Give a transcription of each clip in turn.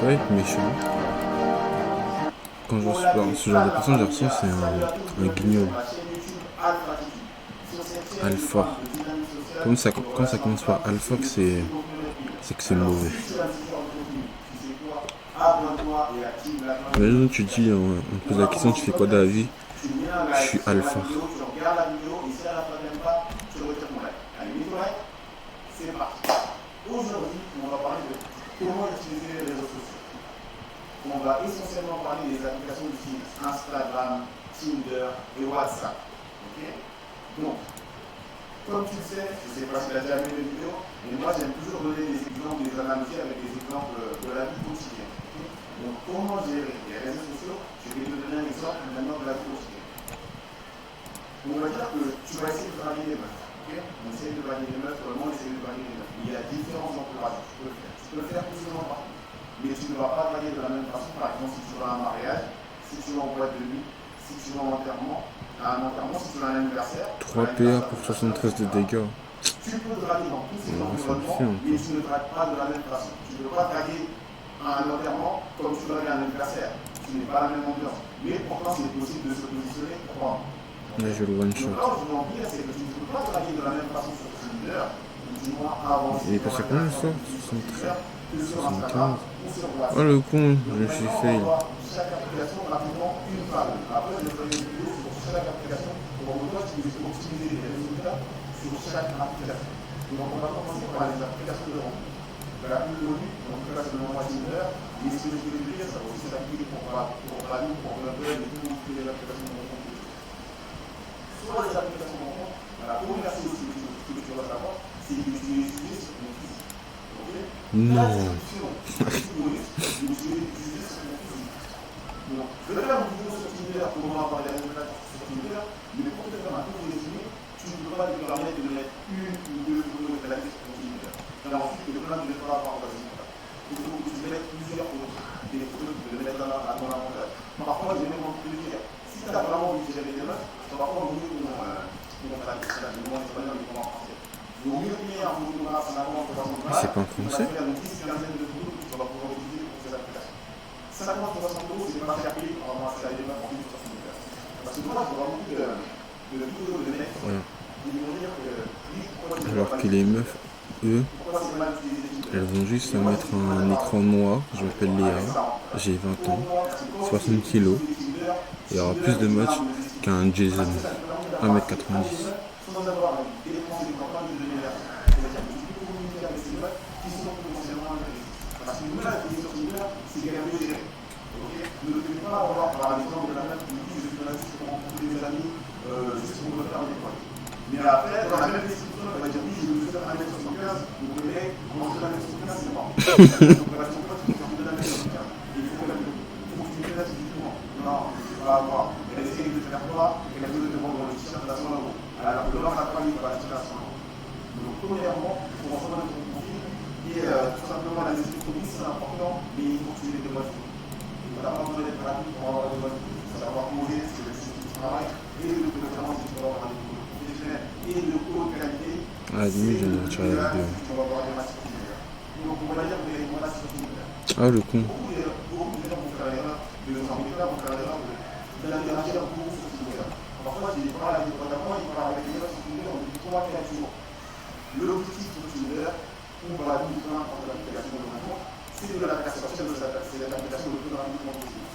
pas être méchant. Quand je reçois ce genre de personne, j'ai l'impression que c'est un guignol. Alpha. Quand ça commence par alpha, c'est que c'est mauvais. Imagine, tu dis, on te pose la question, tu fais quoi de la vie? Je suis alpha. Aujourd'hui, on va parler de comment utiliser les réseaux sociaux. On va essentiellement parler des applications utiles, Instagram, Tinder et WhatsApp. Okay, donc, comme tu le sais, je ne sais pas si tu as déjà vu les vidéos, mais moi j'aime toujours donner des exemples, des analogies avec des exemples de la vie quotidienne. Okay, donc, comment gérer les réseaux sociaux? Je vais te donner un exemple maintenant de la vie quotidienne. On va dire que tu vas essayer de draguer des meufs. Okay, on essaie de draguer des meufs, vraiment essayer de draguer des meufs. Il y a différents encouragements. Tu peux le faire plus ou moins partout. Mais tu ne vas pas draguer de la même façon. Par exemple, si tu vas à un mariage, si tu vas en boîte de nuit, si tu vas à un enterrement, si tu vas à un anniversaire. 3 PA pour 73 de dégâts. Tu peux draguer dans tous ces environnements, mais tu ne dragues pas de la même façon. Tu ne peux pas draguer à un enterrement comme tu dragues à un anniversaire. Ce n'est pas la même ambiance. Mais pourtant, c'est possible de se positionner pour. Là, je le one shot. Alors, je veux en dire, c'est que tu ne peux pas draguer de la même façon sur Tinder, du moins avancer. Il est passé combien le soir? 73. 75. Oh le con, je me suis fait. Chaque application, rapidement, une femme. Après, je ferai une vidéo sur chaque application pour que toi, tu puisses optimiser les résultats sur chaque application. Donc, on va commencer par les applications de rencontre. La plus connue, donc là, c'est le nom Tinder. Et ce que je voulais dire, ça va aussi s'appliquer pour Rally, pour Bumble et toutes les applications de rencontre. Sur les applications de rencontre, la première chose que tu dois savoir, c'est que tu es jugé sur ton physique. Okay? Non. Donc, je vais faire une vidéo sur Tinder pour comment avoir des résultats sur Tinder, mais pour te faire un tout résumé, tu ne peux pas te permettre de mettre une ou deux photos de la vie sur ton Tinder. Et ensuite, le plan ne va pas avoir de résultats. Il faut que tu mettes plusieurs photos, des photos que tu peux mettre à ton avantage. Parfois, j'ai même envie de le dire. Si tu as vraiment envie de gérer des meufs, tu vas pas mieux pour en espagnol et pour en français. Il vaut mieux payer un photographe en avant pour C'est pas en français? Il y a une 10-15 de photos que tu vas pouvoir utiliser pour ces applications. 50-60 €, c'est pas cher payé pour avoir accès à des meufs en ligne sur Tinder. Parce que moi, je vois beaucoup de vidéos de mecs qui vont dire que alors que les meufs, eux, elles vont juste à mettre un écran noir. Je m'appelle Léa, j'ai 20 ans, 60 kilos. Il y aura plus de matchs qu'un Jason, 1m90. sans avoir dépensé des campagnes de l'énergie. C'est-à-dire que tu peux communiquer avec ces meufs qui sont potentiellement intéressés. Parce que nous, la vie sur Tinder, c'est qu'elle est gérée. Ne devez pas avoir, par exemple, de la meuf qui dit je suis là juste pour rencontrer des amis, juste pour me faire des points. Mais après, dans la même description, elle va dire oui, je veux faire 1m75, donc le mec, quand je fais 1m75, c'est pas. Donc la question, tu peux faire 1m75. Il faut que tu me fasses physiquement. Non, je ne vais pas avoir. Elle essaie de faire quoi? Elle essaie de te vendre le t-shirt à 100 €. Alors que l'homme n'a pas mis par la t-shirt à 100 €. Donc, premièrement, il faut rentrer dans ton profil et tout simplement la description, oui, c'est important, mais il faut que tu aies des bonnes photos. Tu n'as pas besoin d'être rapide pour avoir des bonnes photos. Il faut savoir poser, c'est le site du travail, et de préférence, il faut avoir des photos professionnelles et de haute qualité. Ah, limite, je viens de retirer la vidéo. Tu vas avoir des matchs sur Tinder. Donc, on va dire que les matchs sur Tinder. Ah, le con. Beaucoup de gens vont faire l'erreur de nos ambiteurs, vont faire l'erreur d'interagir beaucoup sur Tinder. Parfois, j'ai des parents avec des potes à moi, ils parlent avec des gens sur Tinder depuis 3-4 jours. L'objectif de Tinder, ou par la vie de n'importe l'application de rencontre, c'est de la faire sortir de cette application le plus rapidement possible.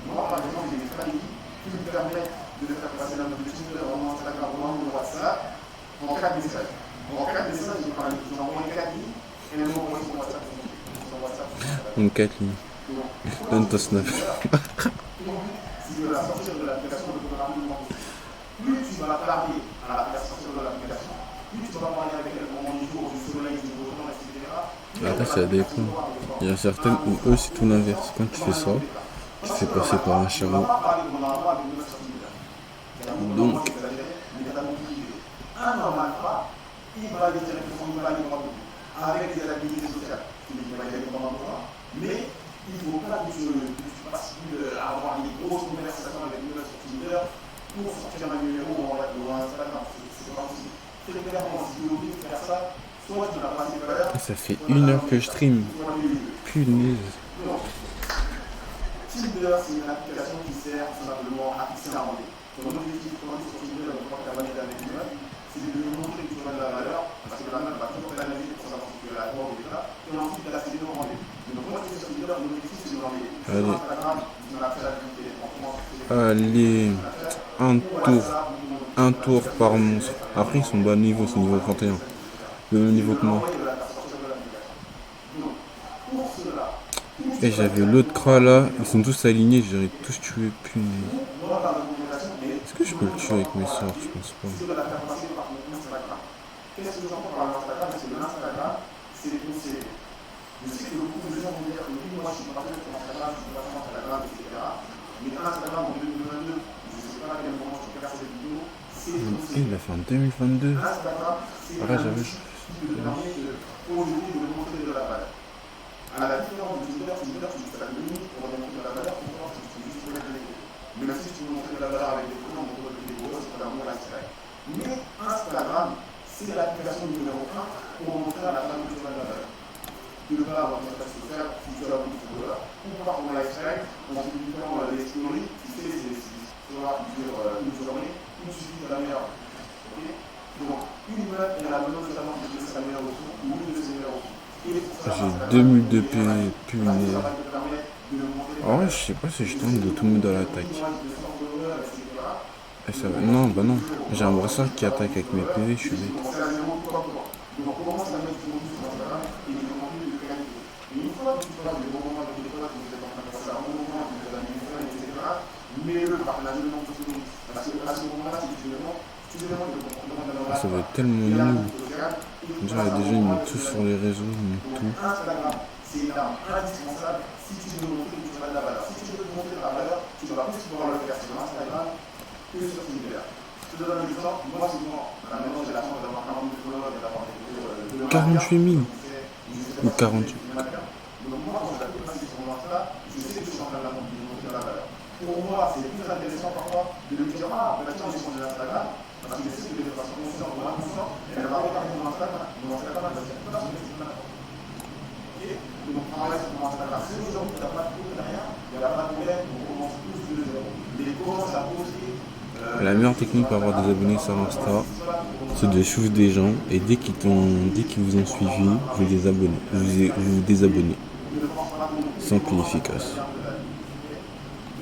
Moi, par exemple, j'ai des stratégies qui me permettent de faire passer la note de Tinder en Instagram ou en WhatsApp en 4 messages. En 4 messages, j'envoie 4 lignes et elles m'envoient sur WhatsApp. Une 4 lignes. Donne ton snap. C'est de la sortir de l'application le plus rapidement possible. Plus tu vas tarder à la sortir de l'application, plus tu vas parler avec elle au moment du jour, du soleil, du beau temps, etc. Après, ça dépend. Il y a certaines où eux, c'est tout l'inverse. Quand tu fais ça, tu te fais passer par un charron. Donc, anormalement, il va aller directement, il va aller voir avec des activités sociales. Il va y aller pendant longtemps. Mais il ne faut pas que tu passes à avoir des grosses conversations avec nous sur Tinder pour sortir un numéro ou un Instagram. C'est pas possible. Très clairement, si tu es obligé de faire ça, soit tu l'as passé tout à l'heure. ça fait 1 heure que je stream. Punaise. Tinder, c'est une application qui sert tout simplement à fixer un rendez-vous. Ton objectif, quand tu es sur Tinder, donc quand tu as validé avec une meuf, c'est de lui montrer que tu as de la valeur, parce que la meuf va toujours t'analyser pour savoir si tu es à toi ou pas, et ensuite d'accéder au rendez-vous. Donc moi, je suis sur Tinder, mon objectif, c'est de l'envoyer. Sur Instagram, tu m'as fait la publicité, franchement, allez, un tour par monstre. Après, ils sont bas niveau, c'est niveau 31. Le même niveau que moi. Et j'avais l'autre cra là, ils sont tous alignés, j'aurais tous tué, punaise. Est-ce que je peux le tuer avec mes sorts? Je pense pas. Qu'est-ce que j'entends par l'Instagram? C'est que l'Instagram, c'est les conseils. Je sais que beaucoup de gens vont dire que oui, moi je suis pas sur Instagram, je suis pas sur Instagram, etc. Mais Instagram en 2022, je ne sais pas à quel moment je regarde cette vidéo, c'est les conseils. Il a fait en 2022. Instagram, c'est Ah, j'avais. qui te permet aujourd'hui de montrer de la valeur. À la différence de Twitter, tu fais la limite pour montrer de la valeur, pourquoi tu peux juste mettre des vidéos. Mais même si tu veux montrer de la valeur avec des photos, on montre des vidéos, c'est vraiment lifestyle. Mais Instagram, c'est l'application numéro 1 pour montrer à la femme que tu as de la valeur. Tu ne peux pas avoir une attaque sociale si tu as beaucoup de followers, ou par ton lifestyle, en publiant les stories, tu sais, c'est histoire qui dure une journée, où il suffit de la meilleure. Okay? Donc, une meuf, elle a besoin de savoir que c'est sa meilleure ressource, ou une de ses meilleures ressources. J'ai 2000 de P, punaise. En vrai, je sais pas si je tente de tout mettre dans l'attaque. Et ça va. Non, bah non. J'ai un brassard qui attaque avec mes PV, je suis bête. Ah, ça va être tellement nul. Déjà, déjà, ils mettent tout sur les réseaux, ils mettent tout. C'est une arme indispensable si tu veux montrer que tu as de la valeur. Si tu veux montrer de la valeur, tu vas plus pouvoir le faire sur Instagram que sur Tinder. Je te donne un exemple. Moi, souvent, maintenant, j'ai la chance d'avoir 40 000 followers et d'avoir des vidéos de 48 000 ou 48. Donc, moi, quand je la passer sur mon Insta, je sais que je suis en train de la montrer de la valeur. Pour moi, c'est plus intéressant parfois de me dire ah, maintenant, j'ai changé d'Instagram. Parce que je sais que de façon consciente ou inconsciente, elle va regarder mon Instagram. Mon Instagram, elle va dire pourquoi je me dis maintenant. Donc, travaille sur mon Instagram. Si aujourd'hui, tu n'as pas de cours derrière, il n'y a pas de problème, on commence tous de zéro. Mais commence à poser. La meilleure technique pour avoir des abonnés sur Insta, c'est de suivre des gens et dès qu'ils vous ont suivi, vous les abonnez. Vous désabonnez. Simple et efficace.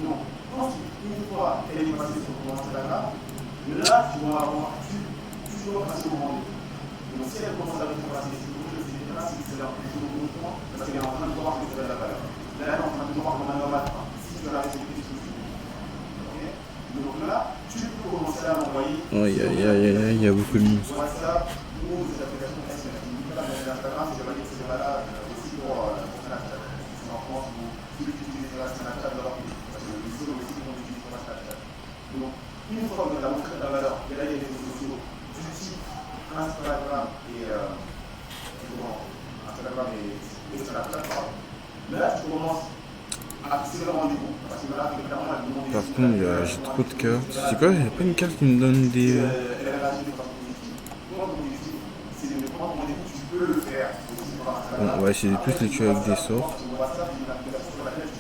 Donc, une fois qu'elle est passée sur ton Instagram, là, tu vas avoir toujours passé au rendez-vous. Donc, si elle commence à passer sur c'est leur plus de mouvement, parce qu'elle est en train de voir que tu as de la valeur. Là, elle est en train de voir comme un normal, si tu as respecté ce que tu veux. Okay? Donc là, tu peux commencer à l'envoyer. Oui, il y a beaucoup de monde. WhatsApp ou des applications SMS. Instagram, c'est valide, c'est valable aussi pour Snapchat. C'est en France où ceux qui utilisent Snapchat doivent payer. Parce que les autres aussi vont utiliser Snapchat. Donc, une fois que tu as montré de la valeur, et là, il y a des réseaux sociaux du type Instagram et là, tu commences à fixer le rendez-vous. Parce que là, clairement, elle demande. Par contre, j'ai trop de cartes. C'est quoi? Il n'y a pas une carte qui me donne des. Elle réagit de façon positive. Toi, ton objectif, c'est de prendre rendez-vous. Tu peux le faire. Bon, on va essayer de plus les tuer avec des sorts.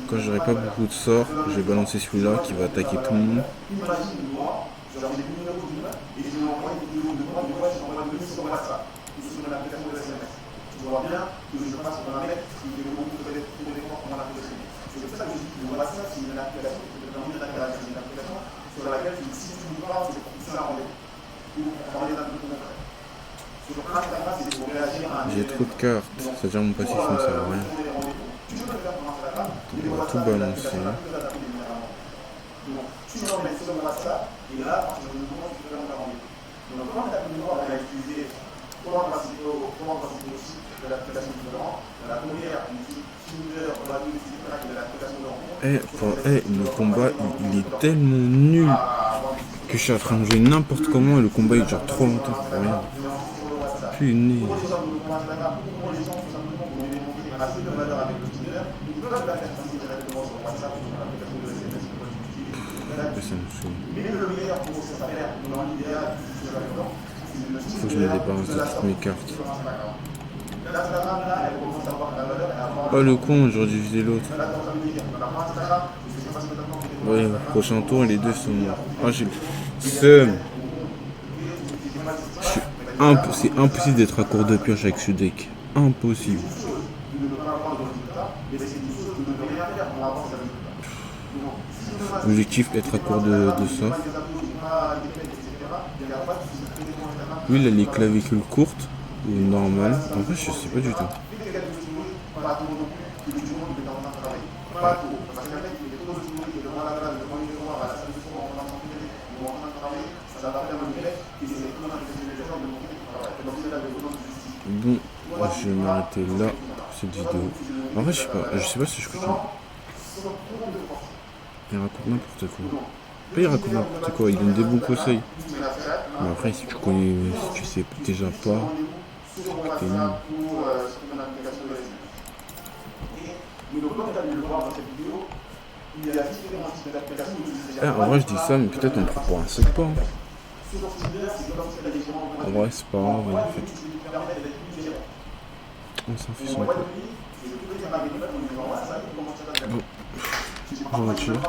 Quand j'aurai pas beaucoup de sorts, je vais balancer celui-là qui va attaquer tout le monde. Imagine-moi, j'ai le numéro du mail et je lui envoie une vidéo de moi, je l'envoie une sur WhatsApp ou sur une application de SMS. Tu vois bien que je passe sur un mec qui fait beaucoup de d'efforts pour l'application. C'est pour ça que je dis que le WhatsApp, c'est une application qui te permet d'interagir. C'est une application sur laquelle, si tu me parles, c'est pour fixer un rendez-vous. Ou pour parler d'un truc concret. Sur Instagram, c'est pour réagir à un J'ai trop de cartes, ça veut dire mon passif ne sert à rien. On va tout balancer. Donc, tu l'emmènes sur WhatsApp, et là, à partir du moment où tu peux faire un rendez-vous. Donc, quand tu as pu voir, elle a utilisé trois principaux aussi de l'application différente. La première, une Tinder, Badoo, etc., de l'application de rencontre. Le combat, il est tellement nul que je suis en train de jouer n'importe comment et le combat il dure trop longtemps pour rien. Punaise. Ça me saoule. Faut que je me débarrasse de toutes mes cartes. Oh le con, j'aurais dû viser l'autre. Ouais, au prochain tour, les deux sont morts. Ah, j'ai le seum. C'est impossible d'être à court de pioche avec ce deck. Impossible. L'objectif être à court de ça. Lui, il a les clavicules courtes ou normales. En fait, je sais pas du tout. Bon, je vais m'arrêter là pour cette vidéo. En vrai, je sais pas si je continue. Il raconte n'importe quoi. Pas il raconte n'importe quoi, il donne des bons conseils. Mais après, si tu connais, si tu sais déjà pas, t'es nul. En vrai, je dis ça, mais peut-être on prend pour un seul pas. En vrai, c'est pas grave, en fait. On s'en fiche un peu. Bon, je retire.